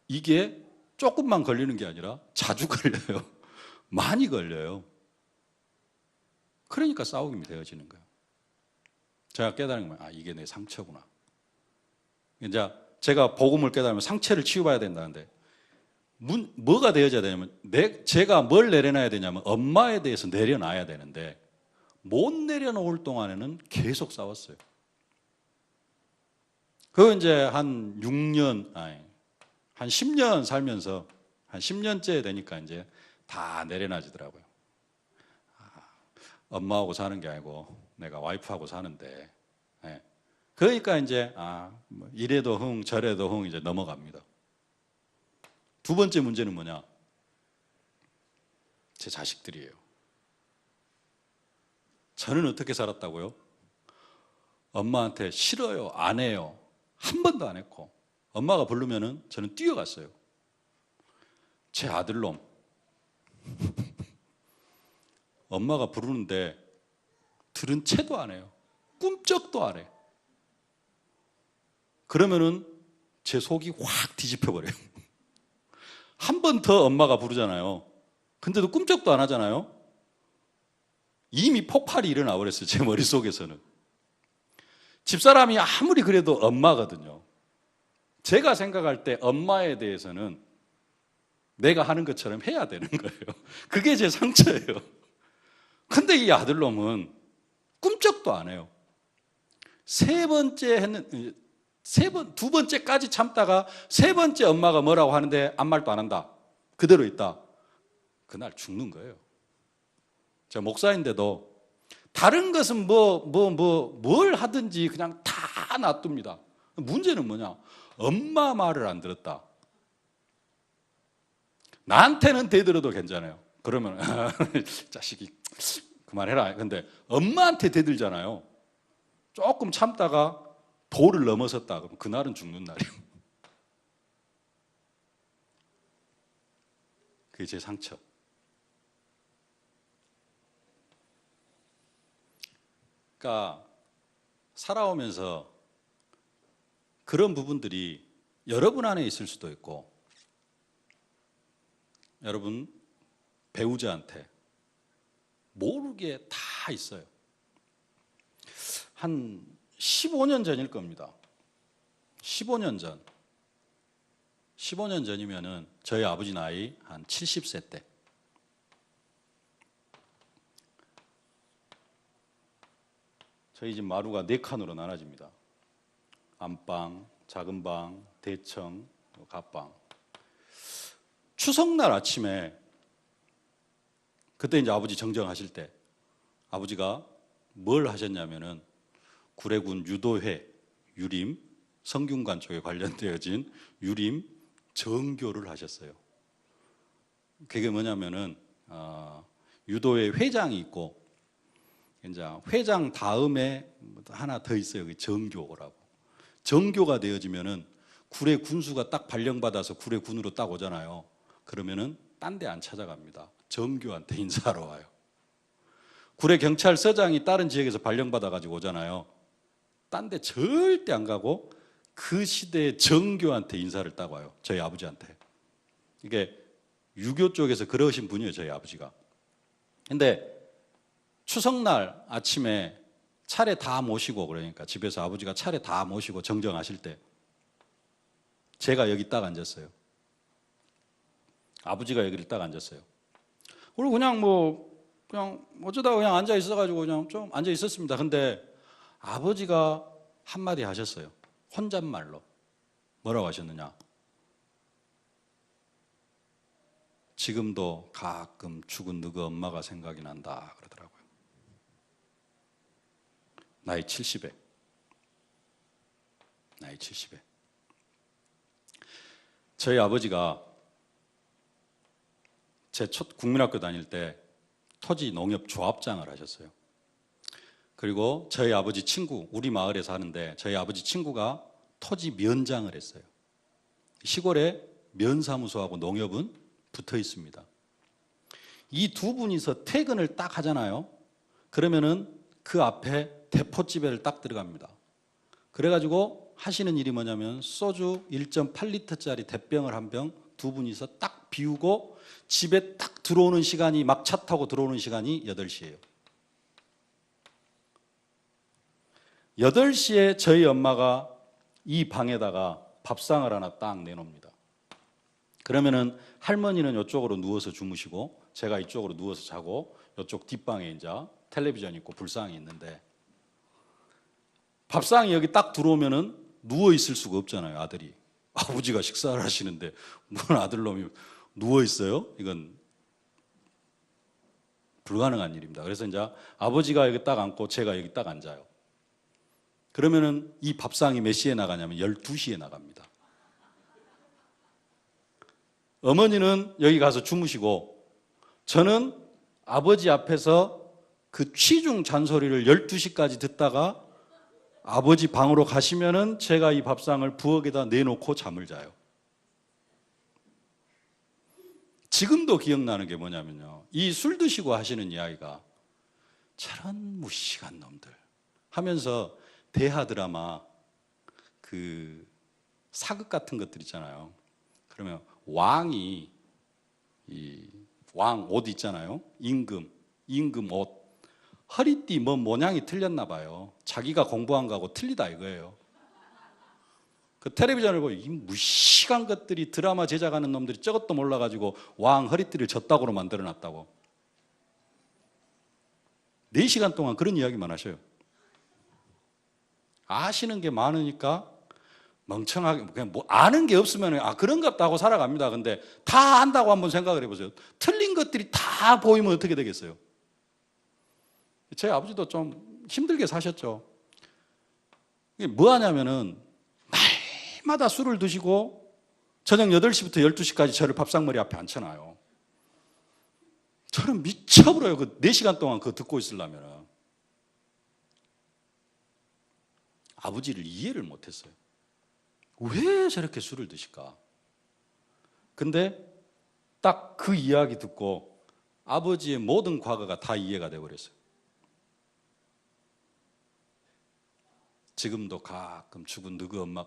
이게 조금만 걸리는 게 아니라 자주 걸려요. 많이 걸려요. 그러니까 싸우게 되어지는 거예요. 제가 깨달은 거예요. 아, 이게 내 상처구나. 이제 제가 복음을 깨달으면 상처를 치유해야 된다는데 뭐가 되어져야 되냐면 제가 뭘 내려놔야 되냐면 엄마에 대해서 내려놔야 되는데 못 내려놓을 동안에는 계속 싸웠어요. 그거 이제 한 10년 살면서 한 10년째 되니까 이제 다 내려놔지더라고요. 엄마하고 사는 게 아니고 내가 와이프하고 사는데. 네. 그러니까 이제 뭐 이래도 흥 저래도 흥 이제 넘어갑니다. 두 번째 문제는 뭐냐? 제 자식들이에요. 저는 어떻게 살았다고요? 엄마한테 싫어요, 안 해요. 한 번도 안 했고 엄마가 부르면은 저는 뛰어갔어요. 제 아들놈 엄마가 부르는데 들은 채도 안 해요. 꿈쩍도 안 해. 그러면은 제 속이 확 뒤집혀 버려요. 한 번 더 엄마가 부르잖아요. 근데도 꿈쩍도 안 하잖아요. 이미 폭발이 일어나 버렸어요. 제 머릿속에서는. 집사람이 아무리 그래도 엄마거든요. 제가 생각할 때 엄마에 대해서는 내가 하는 것처럼 해야 되는 거예요. 그게 제 상처예요. 근데 이 아들놈은 꿈쩍도 안 해요. 두 번째까지 참다가 세 번째 엄마가 뭐라고 하는데 아무 말도 안 한다. 그대로 있다. 그날 죽는 거예요. 제가 목사인데도 다른 것은 뭘 하든지 그냥 다 놔둡니다. 문제는 뭐냐? 엄마 말을 안 들었다. 나한테는 대들어도 괜찮아요. 그러면 자식이 그만해라. 근데 엄마한테 대들잖아요. 조금 참다가 도를 넘어섰다. 그럼 그날은 죽는 날이에요. 그게 제 상처. 그러니까 살아오면서 그런 부분들이 여러분 안에 있을 수도 있고 여러분 배우자한테 모르게 다 있어요. 한 15년 전일 겁니다. 15년 전. 15년 전이면은 저희 아버지 나이 한 70세 때. 저희 집 마루가 4칸으로 나눠집니다. 안방, 작은 방, 대청, 갑방. 추석날 아침에 그때 이제 아버지 정정하실 때 아버지가 뭘 하셨냐면은 구례군 유도회, 유림, 성균관 쪽에 관련되어진 유림 정교를 하셨어요. 그게 뭐냐면은 유도회 회장이 있고 이제 회장 다음에 하나 더 있어요. 정교라고. 정교가 되어지면은 구례 군수가 딱 발령받아서 구례 군으로 딱 오잖아요. 그러면은 딴 데 안 찾아갑니다. 정교한테 인사하러 와요. 구례 경찰서장이 다른 지역에서 발령받아가지고 오잖아요. 딴 데 절대 안 가고 그 시대의 정교한테 인사를 딱 와요. 저희 아버지한테. 이게 유교 쪽에서 그러신 분이에요. 저희 아버지가. 근데 추석날 아침에 차례 다 모시고 그러니까 집에서 아버지가 차례 다 모시고 정정하실 때 제가 여기 딱 앉았어요. 아버지가 여기를 딱 앉았어요. 그리고 그냥 어쩌다가 그냥 앉아 있어가지고 그냥 좀 앉아 있었습니다. 근데 아버지가 한마디 하셨어요. 혼잣말로. 뭐라고 하셨느냐? 지금도 가끔 죽은 너그 엄마가 생각이 난다 그러더라고요. 나이 70에. 저희 아버지가 제 첫 국민학교 다닐 때 토지 농협 조합장을 하셨어요. 그리고 저희 아버지 친구, 우리 마을에 사는데 저희 아버지 친구가 토지 면장을 했어요. 시골에 면사무소하고 농협은 붙어 있습니다. 이 두 분이서 퇴근을 딱 하잖아요. 그러면은 그 앞에 대포집에를 딱 들어갑니다. 그래가지고 하시는 일이 뭐냐면 소주 1.8리터짜리 대병을 한 병 두 분이서 딱 비우고 집에 딱 들어오는 시간이, 막 차 타고 들어오는 시간이 8시예요. 8시에 저희 엄마가 이 방에다가 밥상을 하나 딱 내놓습니다. 그러면은 할머니는 이쪽으로 누워서 주무시고 제가 이쪽으로 누워서 자고 이쪽 뒷방에 이제 텔레비전이 있고 불상이 있는데, 밥상이 여기 딱 들어오면은 누워 있을 수가 없잖아요. 아들이, 아버지가 식사를 하시는데 뭔 아들놈이 누워 있어요? 이건 불가능한 일입니다. 그래서 이제 아버지가 여기 딱 앉고 제가 여기 딱 앉아요. 그러면은 이 밥상이 몇 시에 나가냐면 12시에 나갑니다. 어머니는 여기 가서 주무시고 저는 아버지 앞에서 그 취중 잔소리를 12시까지 듣다가 아버지 방으로 가시면은 제가 이 밥상을 부엌에다 내놓고 잠을 자요. 지금도 기억나는 게 뭐냐면요, 이 술 드시고 하시는 이야기가 저런 무식한 놈들 하면서 대하 드라마 그 사극 같은 것들 있잖아요. 그러면 왕이 이 왕 옷 있잖아요. 임금 옷 허리띠 뭐 모양이 틀렸나 봐요. 자기가 공부한 거하고 틀리다 이거예요. 그 텔레비전을 보고 이 무식한 것들이, 드라마 제작하는 놈들이 저것도 몰라가지고 왕 허리띠를 젖다구로 만들어놨다고 4시간 동안 그런 이야기만 하셔요. 아시는 게 많으니까 멍청하게 그냥 뭐 아는 게 없으면 그런갑다 하고 살아갑니다. 근데 다 안다고 한번 생각을 해보세요. 틀린 것들이 다 보이면 어떻게 되겠어요? 제 아버지도 좀 힘들게 사셨죠. 이게 뭐 하냐면은 날마다 술을 드시고 저녁 8시부터 12시까지 저를 밥상머리 앞에 앉혀놔요. 저는 미쳐버려요. 그 4시간 동안 그거 듣고 있으려면. 아버지를 이해를 못했어요. 왜 저렇게 술을 드실까? 근데 딱 그 이야기 듣고 아버지의 모든 과거가 다 이해가 되어버렸어요. 지금도 가끔 죽은 너그 엄마,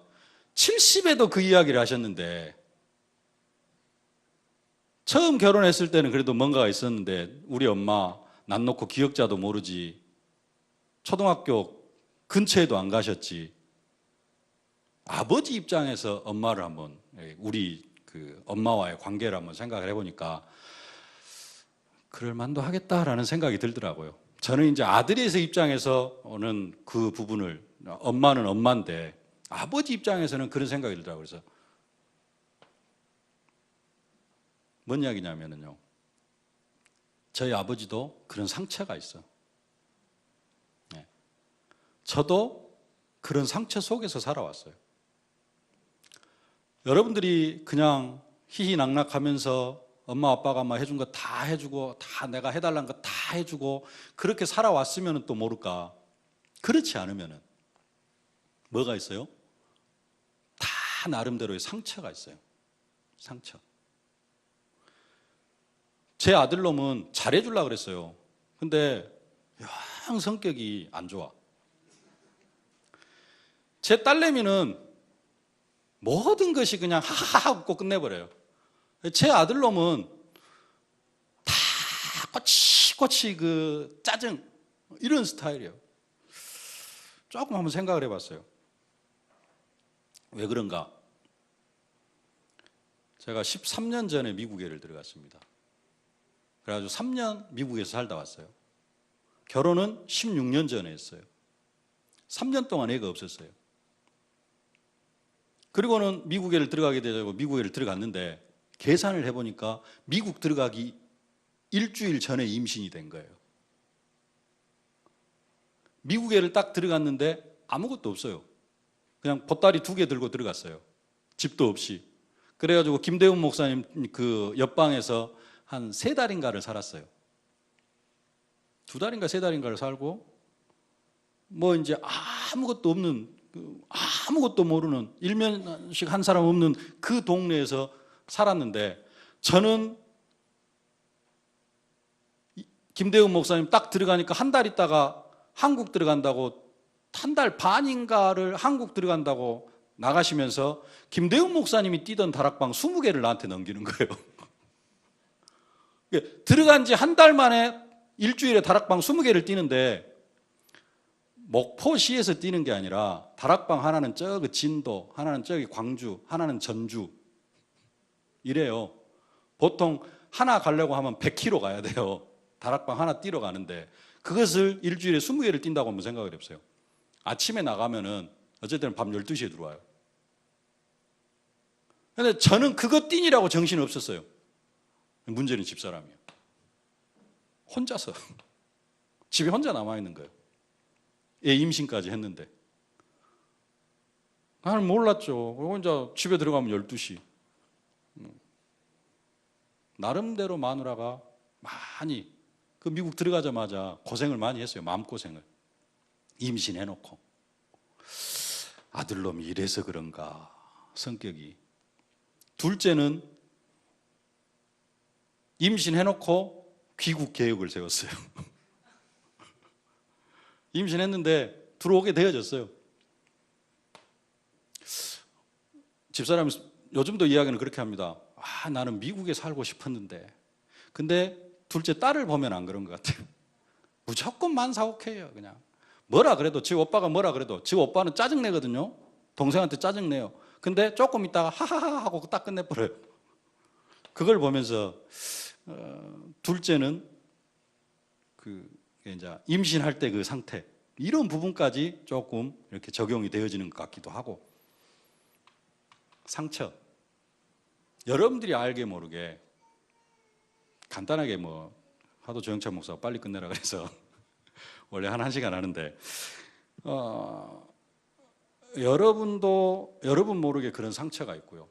70에도 그 이야기를 하셨는데, 처음 결혼했을 때는 그래도 뭔가가 있었는데 우리 엄마 난 놓고 기억자도 모르지, 초등학교 근처에도 안 가셨지. 아버지 입장에서 엄마를 한번, 우리 그 엄마와의 관계를 한번 생각을 해보니까 그럴 만도 하겠다라는 생각이 들더라고요. 저는 이제 아들에서 입장에서는 그 부분을, 엄마는 엄마인데 아버지 입장에서는 그런 생각이 들더라고요. 그래서 뭔 이야기냐면요, 저희 아버지도 그런 상처가 있어. 저도 그런 상처 속에서 살아왔어요. 여러분들이 그냥 희희낙낙하면서 엄마 아빠가 막 해준 거 다 해주고, 다 내가 해달라는 거 다 해주고 그렇게 살아왔으면 또 모를까. 그렇지 않으면은 뭐가 있어요? 다 나름대로의 상처가 있어요. 상처. 제 아들놈은 잘해주려고 그랬어요. 근데 영 성격이 안 좋아. 제 딸내미는 모든 것이 그냥 하하하 웃고 끝내버려요. 제 아들놈은 다 꼬치꼬치 그 짜증, 이런 스타일이에요. 조금 한번 생각을 해봤어요. 왜 그런가? 제가 13년 전에 미국에를 들어갔습니다. 그래가지고 3년 미국에서 살다 왔어요. 결혼은 16년 전에 했어요. 3년 동안 애가 없었어요. 그리고는 미국에를 들어가게 되고 미국에를 들어갔는데 계산을 해보니까 미국 들어가기 일주일 전에 임신이 된 거예요. 미국에를 딱 들어갔는데 아무것도 없어요. 그냥 보따리 2개 들고 들어갔어요. 집도 없이. 그래가지고 김대훈 목사님 그 옆방에서 한 3달인가를 살았어요. 2달인가 3달인가를 살고 뭐 이제 아무것도 없는, 아무것도 모르는, 일면식 한 사람 없는 그 동네에서 살았는데, 저는 김대훈 목사님 딱 들어가니까 한 달 있다가 한국 들어간다고, 한 달 반인가를 한국 들어간다고 나가시면서 김대훈 목사님이 뛰던 다락방 20개를 나한테 넘기는 거예요. 들어간 지 한 달 만에 일주일에 다락방 20개를 뛰는데, 목포시에서 뛰는 게 아니라 다락방 하나는 저기 진도, 하나는 저기 광주, 하나는 전주 이래요. 보통 하나 가려고 하면 100km 가야 돼요. 다락방 하나 뛰러 가는데 그것을 일주일에 20개를 뛴다고 한번 생각을 해보세요. 아침에 나가면은 어쨌든 밤 12시에 들어와요. 근데 저는 그거 뛰니라고 정신이 없었어요. 문제는 집사람이에요. 혼자서 집에 혼자 남아있는 거예요. 애 임신까지 했는데. 나는 몰랐죠. 혼자 집에 들어가면 12시. 나름대로 마누라가 많이 그 미국 들어가자마자 고생을 많이 했어요. 마음고생을. 임신해놓고. 아들놈이 이래서 그런가 성격이. 둘째는 임신해놓고 귀국 계획을 세웠어요. 임신했는데 들어오게 되어졌어요. 집사람이 요즘도 이야기는 그렇게 합니다. 나는 미국에 살고 싶었는데. 근데 둘째 딸을 보면 안 그런 것 같아요. 무조건 만사오케이요. 그냥 뭐라 그래도, 지 오빠가 뭐라 그래도, 지 오빠는 짜증내거든요. 동생한테 짜증내요. 근데 조금 있다가 하하하 하고 딱 끝내버려요. 그걸 보면서 둘째는 이제 임신할 때 그 상태, 이런 부분까지 조금 이렇게 적용이 되어지는 것 같기도 하고. 상처, 여러분들이 알게 모르게 간단하게 뭐 하도 조영찬 목사가 빨리 끝내라 그래서 원래 한 1시간 하는데 여러분 모르게 그런 상처가 있고요.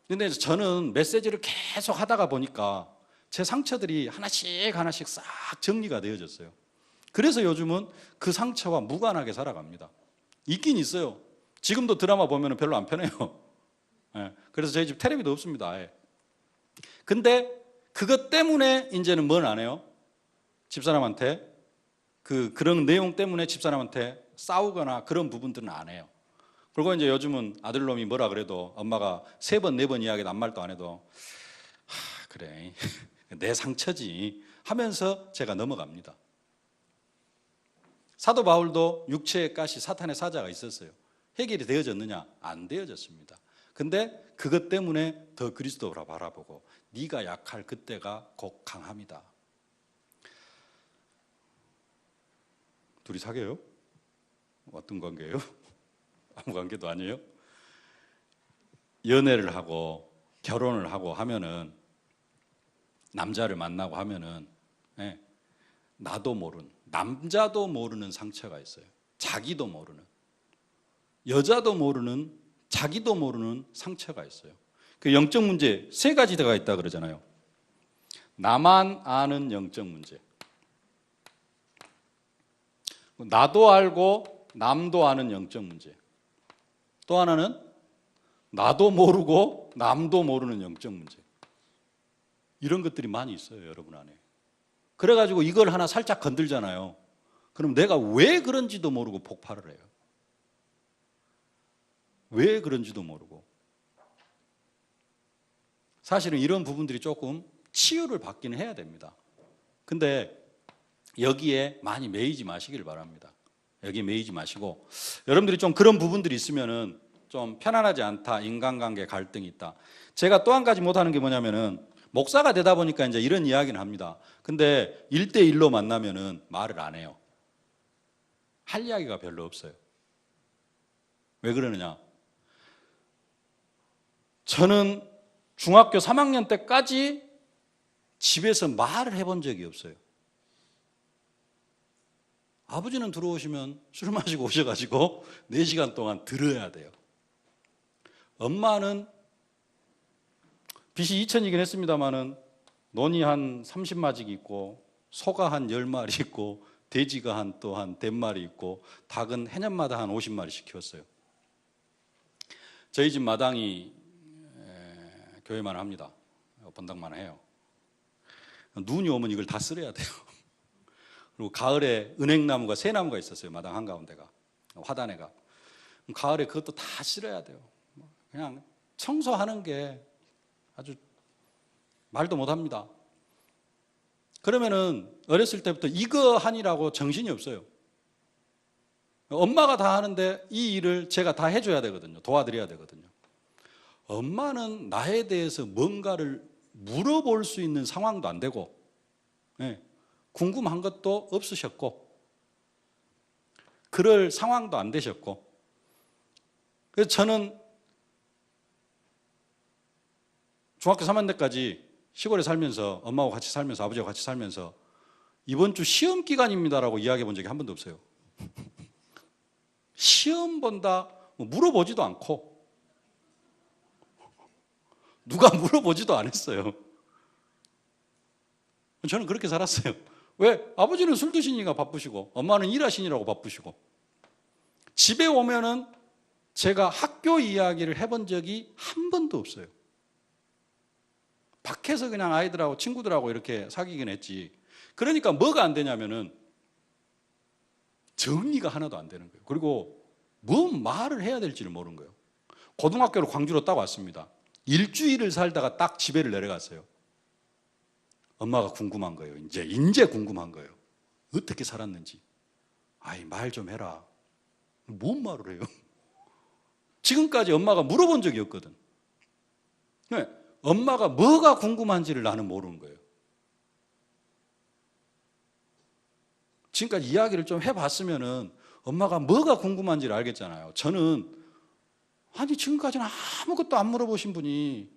근데 저는 메시지를 계속 하다가 보니까 제 상처들이 하나씩 싹 정리가 되어졌어요. 그래서 요즘은 그 상처와 무관하게 살아갑니다. 있긴 있어요. 지금도 드라마 보면 별로 안 편해요. 그래서 저희 집 텔레비도 없습니다. 아예. 근데 그것 때문에 이제는 뭘 안 해요? 집사람한테 그런 내용 때문에 집사람한테 싸우거나 그런 부분들은 안 해요. 그리고 이제 요즘은 아들놈이 뭐라 그래도 엄마가 3번, 4번 이야기도 아무 말도 안 해도 그래 내 상처지 하면서 제가 넘어갑니다. 사도 바울도 육체의 가시 사탄의 사자가 있었어요. 해결이 되어졌느냐? 안 되어졌습니다. 근데 그것 때문에 더 그리스도로 바라보고 네가 약할 그때가 곧 강함이다. 둘이 사귀어요? 어떤 관계예요? 아무 관계도 아니에요? 연애를 하고 결혼을 하고 하면은, 남자를 만나고 하면은 나도 모르는, 남자도 모르는 상처가 있어요. 자기도 모르는, 여자도 모르는, 자기도 모르는 상처가 있어요. 그 영적 문제 3가지가 있다 그러잖아요. 나만 아는 영적 문제, 나도 알고 남도 아는 영적 문제, 또 하나는 나도 모르고 남도 모르는 영적 문제. 이런 것들이 많이 있어요, 여러분 안에. 그래가지고 이걸 하나 살짝 건들잖아요. 그럼 내가 왜 그런지도 모르고 폭발을 해요. 왜 그런지도 모르고. 사실은 이런 부분들이 조금 치유를 받기는 해야 됩니다. 근데 여기에 많이 매이지 마시길 바랍니다. 여기에 매이지 마시고, 여러분들이 좀 그런 부분들이 있으면은 좀 편안하지 않다, 인간관계 갈등이 있다. 제가 또 한 가지 못하는 게 뭐냐면은, 목사가 되다 보니까 이제 이런 이야기는 합니다. 근데 1대1로 만나면은 말을 안 해요. 할 이야기가 별로 없어요. 왜 그러느냐? 저는 중학교 3학년 때까지 집에서 말을 해본 적이 없어요. 아버지는 들어오시면 술 마시고 오셔가지고 4시간 동안 들어야 돼요. 엄마는 빚이 2천이긴 했습니다마는 논이 한 30마지기 있고 소가 한 10마리 있고 돼지가 한 100마리 있고 닭은 해년마다 한 50마리씩 키웠어요. 저희 집 마당이 교회만 합니다. 번당만 해요. 눈이 오면 이걸 다 쓸어야 돼요. 그리고 가을에 은행나무가 새 나무가 있었어요. 마당 한가운데가 화단에가. 가을에 그것도 다 쓸어야 돼요. 그냥 청소하는 게 아주 말도 못합니다. 그러면은 어렸을 때부터 이거 하니라고 정신이 없어요. 엄마가 다 하는데 이 일을 제가 다 해줘야 되거든요. 도와드려야 되거든요. 엄마는 나에 대해서 뭔가를 물어볼 수 있는 상황도 안 되고, 네, 궁금한 것도 없으셨고, 그럴 상황도 안 되셨고, 그래서 저는 중학교 3학년 때까지 시골에 살면서 엄마하고 같이 살면서 아버지하고 같이 살면서 이번 주 시험 기간입니다라고 이야기해 본 적이 한 번도 없어요. 시험 본다 물어보지도 않고 누가 물어보지도 않았어요. 저는 그렇게 살았어요. 왜? 아버지는 술 드시니까 바쁘시고 엄마는 일하시느라고 바쁘시고 집에 오면은 제가 학교 이야기를 해본 적이 한 번도 없어요. 밖에서 그냥 아이들하고 친구들하고 이렇게 사귀긴 했지. 그러니까 뭐가 안 되냐면은 정리가 하나도 안 되는 거예요. 그리고 뭔 말을 해야 될지를 모르는 거예요. 고등학교를 광주로 딱 왔습니다. 일주일을 살다가 딱 집에를 내려갔어요. 엄마가 궁금한 거예요. 이제 궁금한 거예요. 어떻게 살았는지. 아이, 말 좀 해라. 뭔 말을 해요? 지금까지 엄마가 물어본 적이 없거든. 네, 엄마가 뭐가 궁금한지를 나는 모르는 거예요. 지금까지 이야기를 좀 해봤으면은 엄마가 뭐가 궁금한지를 알겠잖아요. 저는 아니 지금까지는 아무것도 안 물어보신 분이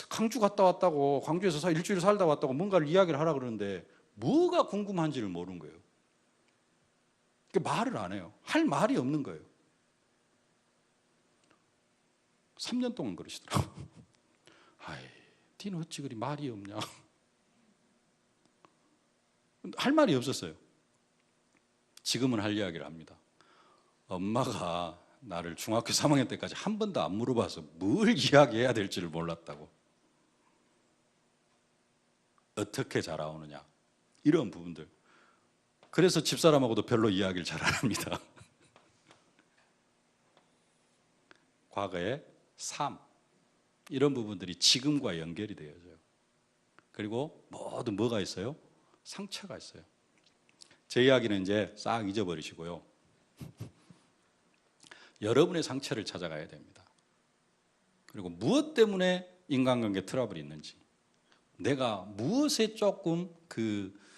광주 갔다 왔다고, 광주에서 일주일 살다 왔다고 뭔가를 이야기를 하라 그러는데 뭐가 궁금한지를 모르는 거예요. 말을 안 해요. 할 말이 없는 거예요. 3년 동안 그러시더라고요. 아이, 니는 어찌 그리 말이 없냐. 할 말이 없었어요. 지금은 할 이야기를 합니다. 엄마가 나를 중학교 3학년 때까지 한 번도 안 물어봐서 뭘 이야기해야 될지를 몰랐다고. 어떻게 자라오느냐. 이런 부분들. 그래서 집사람하고도 별로 이야기를 잘 안 합니다. 과거의 삶. 이런 부분들이 지금과 연결이 되어져요. 그리고 모두 뭐가 있어요? 상처가 있어요. 제 이야기는 이제 싹 잊어버리시고요. 여러분의 상처를 찾아가야 됩니다. 그리고 무엇 때문에 인간관계 트러블이 있는지, 내가 무엇에 조금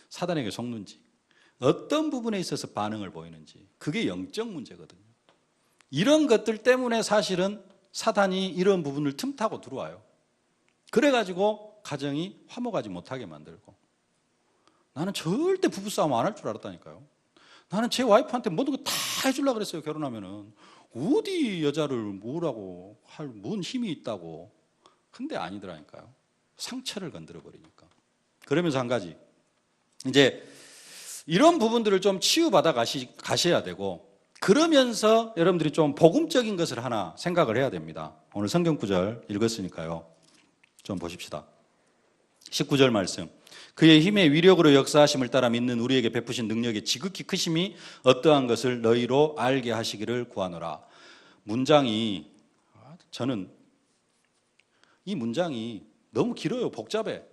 사단에게 속는지, 어떤 부분에 있어서 반응을 보이는지, 그게 영적 문제거든요. 이런 것들 때문에 사실은 사단이 이런 부분을 틈타고 들어와요. 그래가지고 가정이 화목하지 못하게 만들고, 나는 절대 부부싸움 안 할 줄 알았다니까요. 나는 제 와이프한테 모든 거 다 해주려고 그랬어요. 결혼하면은 어디 여자를 뭐라고 할 뭔 힘이 있다고. 근데 아니더라니까요. 상처를 건드려 버리니까. 그러면서 한 가지, 이제 이런 부분들을 좀 치유받아 가셔야 되고, 그러면서 여러분들이 좀 복음적인 것을 하나 생각을 해야 됩니다. 오늘 성경 구절 읽었으니까요. 좀 보십시다. 19절 말씀. 그의 힘의 위력으로 역사하심을 따라 믿는 우리에게 베푸신 능력의 지극히 크심이 어떠한 것을 너희로 알게 하시기를 구하노라. 문장이, 저는 이 문장이 너무 길어요. 복잡해.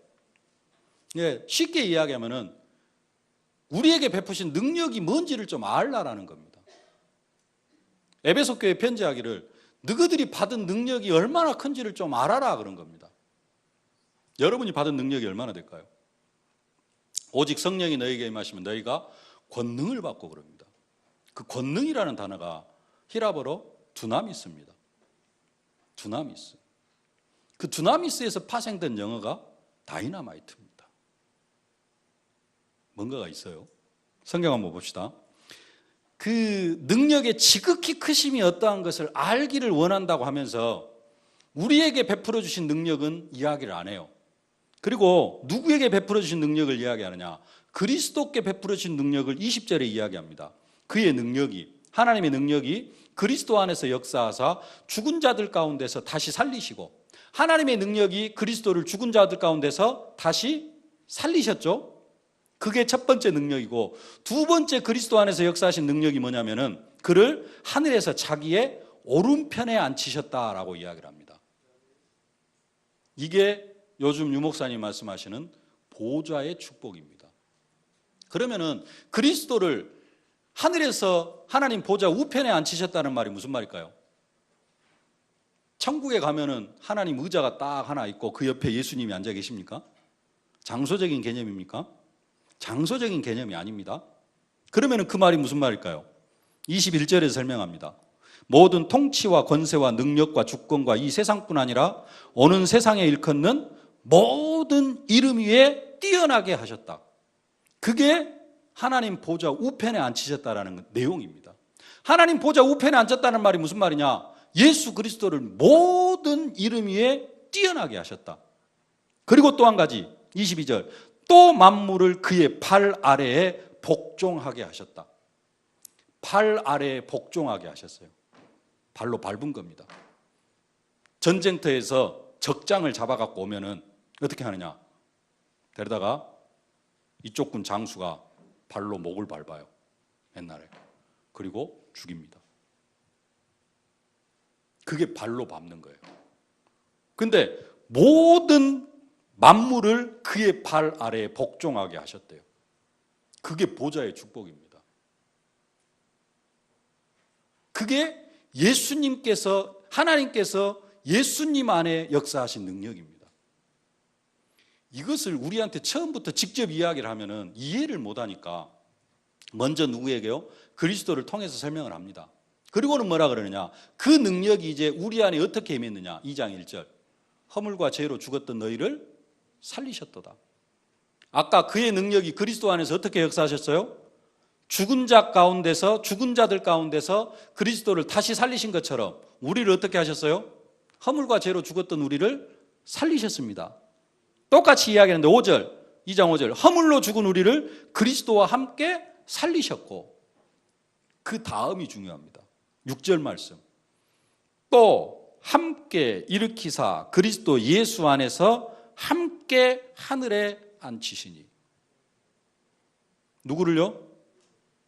쉽게 이야기하면은 우리에게 베푸신 능력이 뭔지를 좀 알라라는 겁니다. 에베소 교회에 편지하기를 너희들이 받은 능력이 얼마나 큰지를 좀 알아라 그런 겁니다. 여러분이 받은 능력이 얼마나 될까요? 오직 성령이 너희에게 임하시면 너희가 권능을 받고 그럽니다. 그 권능이라는 단어가 히라보로 두나미스입니다. 두나미스. 그 두나미스에서 파생된 영어가 다이너마이트입니다. 뭔가가 있어요. 성경 한번 봅시다. 그 능력의 지극히 크심이 어떠한 것을 알기를 원한다고 하면서 우리에게 베풀어 주신 능력은 이야기를 안 해요. 그리고 누구에게 베풀어 주신 능력을 이야기하느냐? 그리스도께 베풀어 주신 능력을 20절에 이야기합니다. 그의 능력이, 하나님의 능력이 그리스도 안에서 역사하사 죽은 자들 가운데서 다시 살리시고, 하나님의 능력이 그리스도를 죽은 자들 가운데서 다시 살리셨죠. 그게 첫 번째 능력이고, 두 번째 그리스도 안에서 역사하신 능력이 뭐냐면은 그를 하늘에서 자기의 오른편에 앉히셨다라고 이야기를 합니다. 이게 요즘 유 목사님 말씀하시는 보좌의 축복입니다. 그러면은 그리스도를 하늘에서 하나님 보좌 우편에 앉히셨다는 말이 무슨 말일까요? 천국에 가면은 하나님 의자가 딱 하나 있고 그 옆에 예수님이 앉아 계십니까? 장소적인 개념입니까? 장소적인 개념이 아닙니다. 그러면은 그 말이 무슨 말일까요? 21절에서 설명합니다. 모든 통치와 권세와 능력과 주권과 이 세상뿐 아니라 오는 세상에 일컫는 모든 이름 위에 뛰어나게 하셨다. 그게 하나님 보좌 우편에 앉히셨다라는 내용입니다. 하나님 보좌 우편에 앉았다는 말이 무슨 말이냐? 예수 그리스도를 모든 이름 위에 뛰어나게 하셨다. 그리고 또 한 가지 22절, 또 만물을 그의 발 아래에 복종하게 하셨다. 발 아래에 복종하게 하셨어요. 발로 밟은 겁니다. 전쟁터에서 적장을 잡아갖고 오면은 어떻게 하느냐? 데려다가 이쪽 군 장수가 발로 목을 밟아요. 옛날에. 그리고 죽입니다. 그게 발로 밟는 거예요. 근데 모든 만물을 그의 발 아래에 복종하게 하셨대요. 그게 보좌의 축복입니다. 그게 예수님께서, 하나님께서 예수님 안에 역사하신 능력입니다. 이것을 우리한테 처음부터 직접 이야기를 하면은 이해를 못하니까 먼저 누구에게요? 그리스도를 통해서 설명을 합니다. 그리고는 뭐라 그러느냐? 그 능력이 이제 우리 안에 어떻게 임했느냐? 2장 1절, 허물과 죄로 죽었던 너희를 살리셨도다. 아까 그의 능력이 그리스도 안에서 어떻게 역사하셨어요? 죽은 자 가운데서, 죽은 자들 가운데서 그리스도를 다시 살리신 것처럼 우리를 어떻게 하셨어요? 허물과 죄로 죽었던 우리를 살리셨습니다. 똑같이 이야기하는데 5절, 2장 5절, 허물로 죽은 우리를 그리스도와 함께 살리셨고, 그 다음이 중요합니다. 6절 말씀, 또 함께 일으키사 그리스도 예수 안에서 함께 하늘에 앉히시니. 누구를요?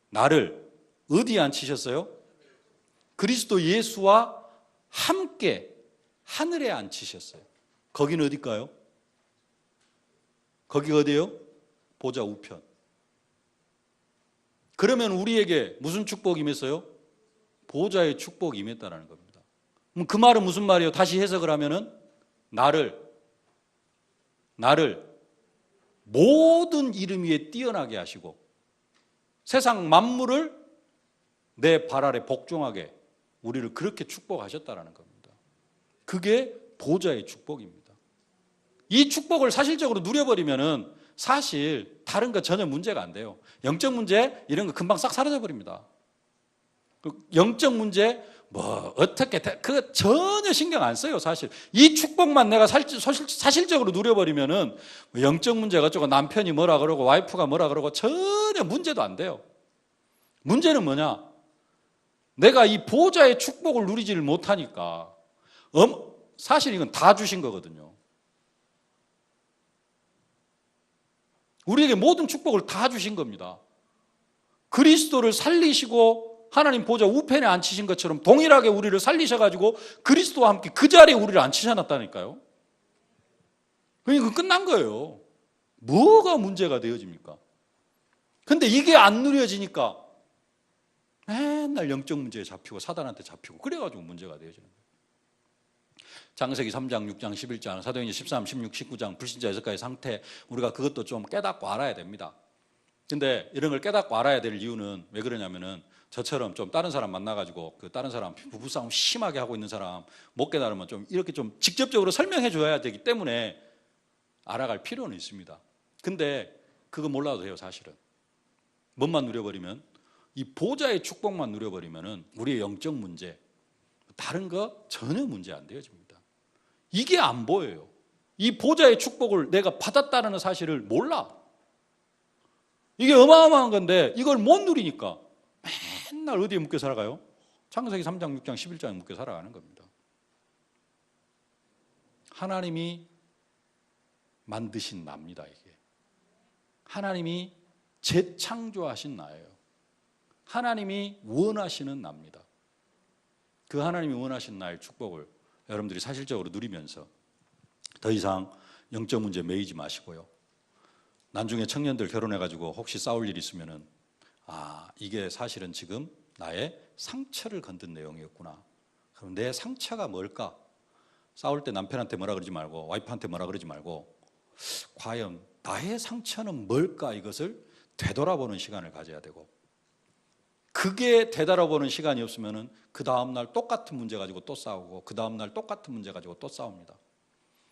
나를 어디에 앉히셨어요? 그리스도 예수와 함께 하늘에 앉히셨어요. 거기는 어딜까요? 거기가 어디예요? 보좌 우편. 그러면 우리에게 무슨 축복이 임했어요? 보좌의 축복이 임했다는 겁니다. 그럼 그 말은 무슨 말이에요? 다시 해석을 하면은 나를 모든 이름 위에 뛰어나게 하시고 세상 만물을 내 발 아래 복종하게 우리를 그렇게 축복하셨다는 겁니다. 그게 보좌의 축복입니다. 이 축복을 사실적으로 누려버리면은 사실 다른 거 전혀 문제가 안 돼요. 영적 문제 이런 거 금방 싹 사라져 버립니다. 영적 문제 뭐 어떻게 그 전혀 신경 안 써요. 사실 이 축복만 내가 사실적으로 누려버리면은 영적 문제가 어쩌고 남편이 뭐라 그러고 와이프가 뭐라 그러고 전혀 문제도 안 돼요. 문제는 뭐냐? 내가 이 보좌의 축복을 누리지를 못하니까 사실 이건 다 주신 거거든요. 우리에게 모든 축복을 다 주신 겁니다. 그리스도를 살리시고 하나님 보좌 우편에 앉히신 것처럼 동일하게 우리를 살리셔가지고 그리스도와 함께 그 자리에 우리를 앉히셔놨다니까요. 그러니까 끝난 거예요. 뭐가 문제가 되어집니까? 근데 이게 안 누려지니까 맨날 영적 문제에 잡히고 사단한테 잡히고 그래가지고 문제가 되어지는 거예요. 창세기 3장, 6장, 11장, 사도행전 13, 16, 19장 불신자 여섯가지 상태 우리가 그것도 좀 깨닫고 알아야 됩니다. 근데 이런 걸 깨닫고 알아야 될 이유는 왜 그러냐면은 저처럼 좀 다른 사람 만나가지고 그 다른 사람 부부싸움 심하게 하고 있는 사람 못 깨달으면 좀 이렇게 좀 직접적으로 설명해 줘야 되기 때문에 알아갈 필요는 있습니다. 근데 그거 몰라도 돼요. 사실은 뭔만 누려버리면, 이 보좌의 축복만 누려버리면은 우리의 영적 문제, 다른 거 전혀 문제 안 되어집니다. 이게 안 보여요. 이 보좌의 축복을 내가 받았다는 사실을 몰라. 이게 어마어마한 건데 이걸 못 누리니까 맨날 어디에 묶여 살아가요? 창세기 3장, 6장, 11장에 묶여 살아가는 겁니다. 하나님이 만드신 나입니다. 이게 하나님이 재창조하신 나예요. 하나님이 원하시는 나입니다. 그 하나님이 원하신 나의 축복을 여러분들이 사실적으로 누리면서 더 이상 영적 문제에 매이지 마시고요. 나중에 청년들 결혼해가지고 혹시 싸울 일 있으면은, 아, 이게 사실은 지금 나의 상처를 건든 내용이었구나. 그럼 내 상처가 뭘까? 싸울 때 남편한테 뭐라 그러지 말고, 와이프한테 뭐라 그러지 말고, 과연 나의 상처는 뭘까? 이것을 되돌아보는 시간을 가져야 되고, 그게 되돌아보는 시간이 없으면은 그 다음날 똑같은 문제 가지고 또 싸우고, 그 다음날 똑같은 문제 가지고 또 싸웁니다.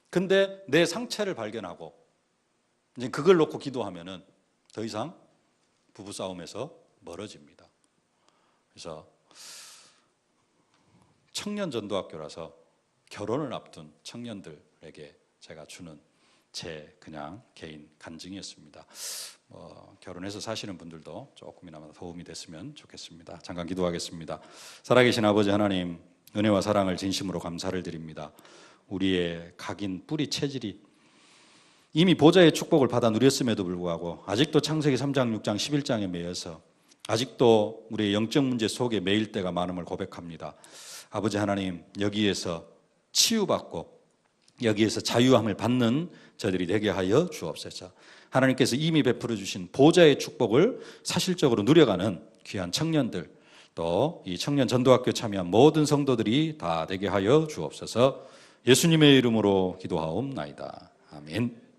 근데 내 상처를 발견하고 이제 그걸 놓고 기도하면은 더 이상 부부싸움에서 멀어집니다. 그래서 청년 전도학교라서 결혼을 앞둔 청년들에게 제가 주는 제 그냥 개인 간증이었습니다. 결혼해서 사시는 분들도 조금이나마 도움이 됐으면 좋겠습니다. 잠깐 기도하겠습니다. 살아계신 아버지 하나님, 은혜와 사랑을 진심으로 감사를 드립니다. 우리의 각인 뿌리 체질이 이미 보좌의 축복을 받아 누렸음에도 불구하고 아직도 창세기 3장, 6장, 11장에 매여서 아직도 우리의 영적 문제 속에 매일 때가 많음을 고백합니다. 아버지 하나님, 여기에서 치유받고 여기에서 자유함을 받는 저들이 되게 하여 주옵소서. 하나님께서 이미 베풀어 주신 보좌의 축복을 사실적으로 누려가는 귀한 청년들, 또 이 청년 전도학교 참여한 모든 성도들이 다 되게 하여 주옵소서. 예수님의 이름으로 기도하옵나이다. 아멘.